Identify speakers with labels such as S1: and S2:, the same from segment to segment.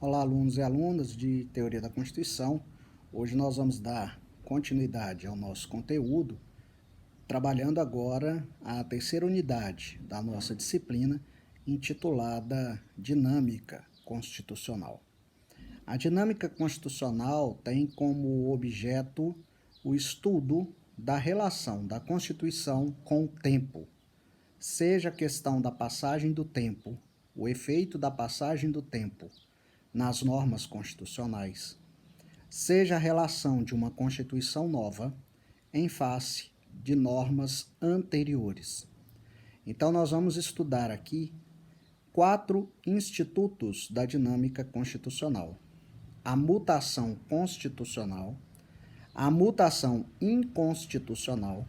S1: Olá, alunos e alunas de Teoria da Constituição. Hoje nós vamos dar continuidade ao nosso conteúdo, trabalhando agora a terceira unidade da nossa disciplina, intitulada Dinâmica Constitucional. A dinâmica constitucional tem como objeto o estudo da relação da Constituição com o tempo, seja a questão da passagem do tempo, o efeito da passagem do tempo nas normas constitucionais, seja a relação de uma Constituição nova em face de normas anteriores. Então, nós vamos estudar aqui 4 institutos da dinâmica constitucional: a mutação constitucional, a mutação inconstitucional,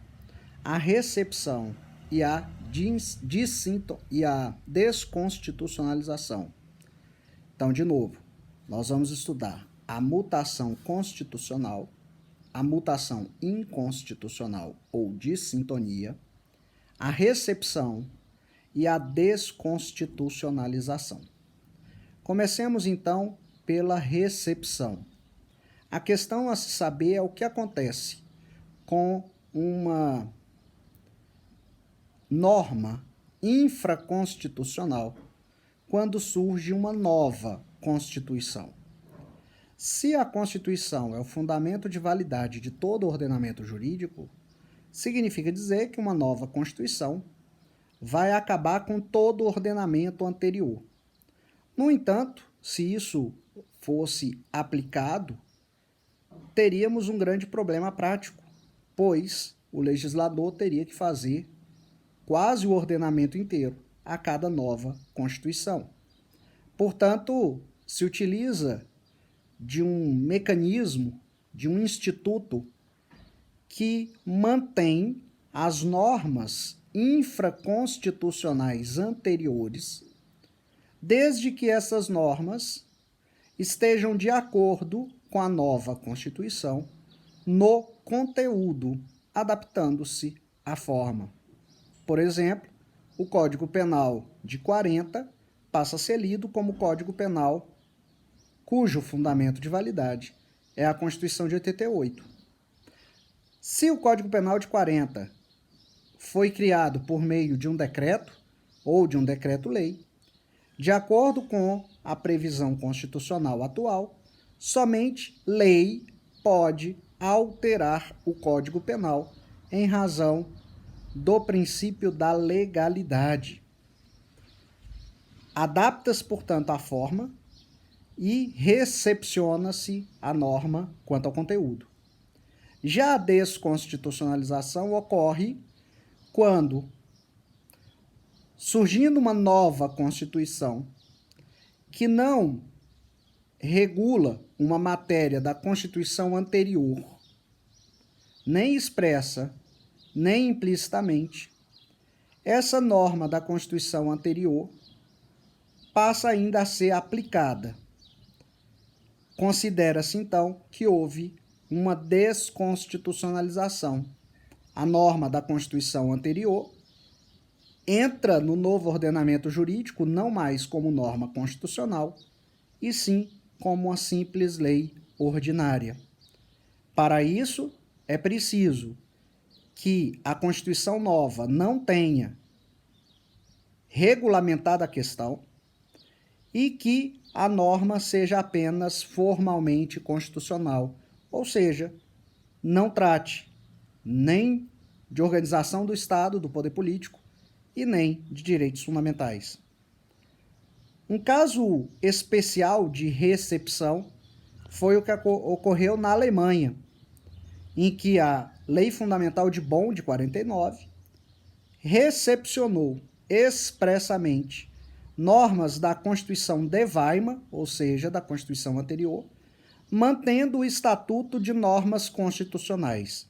S1: a recepção e a desconstitucionalização. Então, de novo, nós vamos estudar a mutação constitucional, a mutação inconstitucional ou dissintonia, a recepção e a desconstitucionalização. Comecemos, então, pela recepção. A questão a se saber é o que acontece com uma norma infraconstitucional quando surge uma nova Constituição. Se a Constituição é o fundamento de validade de todo o ordenamento jurídico, significa dizer que uma nova Constituição vai acabar com todo o ordenamento anterior. No entanto, se isso fosse aplicado, teríamos um grande problema prático, pois o legislador teria que fazer quase o ordenamento inteiro a cada nova Constituição. Portanto, se utiliza de um mecanismo, de um instituto que mantém as normas infraconstitucionais anteriores, desde que essas normas estejam de acordo com a nova Constituição no conteúdo, adaptando-se à forma. Por exemplo, o Código Penal de 40 passa a ser lido como Código Penal cujo fundamento de validade é a Constituição de 88. Se o Código Penal de 40 foi criado por meio de um decreto ou de um decreto-lei, de acordo com a previsão constitucional atual, somente lei pode alterar o Código Penal em razão do princípio da legalidade. Adapta-se, portanto, a forma e recepciona-se a norma quanto ao conteúdo. Já a desconstitucionalização ocorre quando, surgindo uma nova Constituição que não regula uma matéria da Constituição anterior, nem expressa, nem implicitamente, essa norma da Constituição anterior passa ainda a ser aplicada. Considera-se, então, que houve uma desconstitucionalização. A norma da Constituição anterior entra no novo ordenamento jurídico não mais como norma constitucional, e sim como uma simples lei ordinária. Para isso, é preciso que a Constituição nova não tenha regulamentado a questão e que a norma seja apenas formalmente constitucional, ou seja, não trate nem de organização do Estado, do poder político, e nem de direitos fundamentais. Um caso especial de recepção foi o que ocorreu na Alemanha, em que a Lei Fundamental de Bonn, de 49, recepcionou expressamente normas da Constituição de Weimar, ou seja, da Constituição anterior, mantendo o estatuto de normas constitucionais.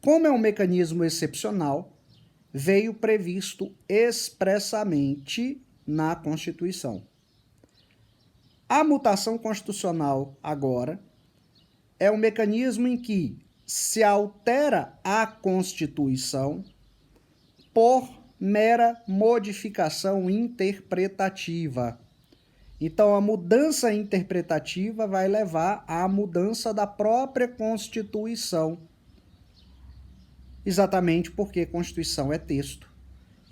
S1: Como é um mecanismo excepcional, veio previsto expressamente na Constituição. A mutação constitucional, agora, é um mecanismo em que se altera a Constituição por mera modificação interpretativa Então, a mudança interpretativa vai levar à mudança da própria Constituição. Exatamente porque Constituição é texto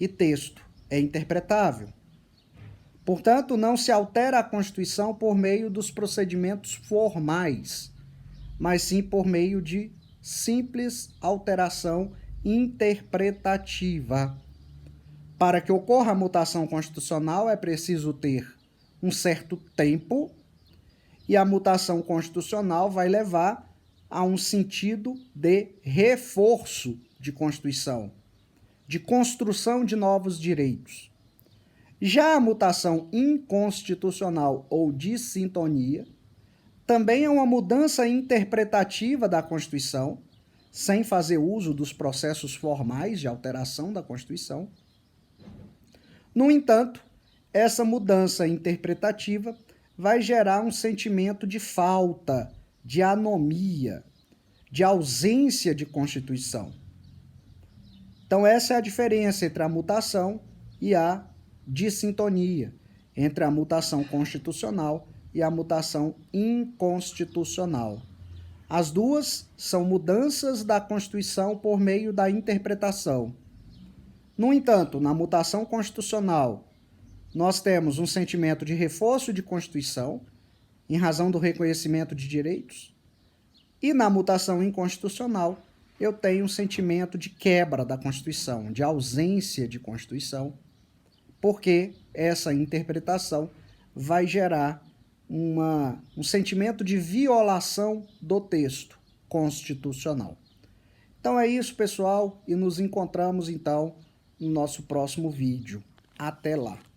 S1: e texto é interpretável. Portanto, não se altera a Constituição por meio dos procedimentos formais, mas sim por meio de simples alteração interpretativa. Para que ocorra a mutação constitucional, é preciso ter um certo tempo, e a mutação constitucional vai levar a um sentido de reforço de Constituição, de construção de novos direitos. Já a mutação inconstitucional ou de sintonia também é uma mudança interpretativa da Constituição, sem fazer uso dos processos formais de alteração da Constituição. No entanto, essa mudança interpretativa vai gerar um sentimento de falta, de anomia, de ausência de Constituição. Então, essa é a diferença entre a mutação e a dissintonia, entre a mutação constitucional e a mutação inconstitucional. As duas são mudanças da Constituição por meio da interpretação. No entanto, na mutação constitucional, nós temos um sentimento de reforço de Constituição, em razão do reconhecimento de direitos, e na mutação inconstitucional, eu tenho um sentimento de quebra da Constituição, de ausência de Constituição, porque essa interpretação vai gerar um sentimento de violação do texto constitucional. Então é isso, pessoal, e nos encontramos então no nosso próximo vídeo. Até lá!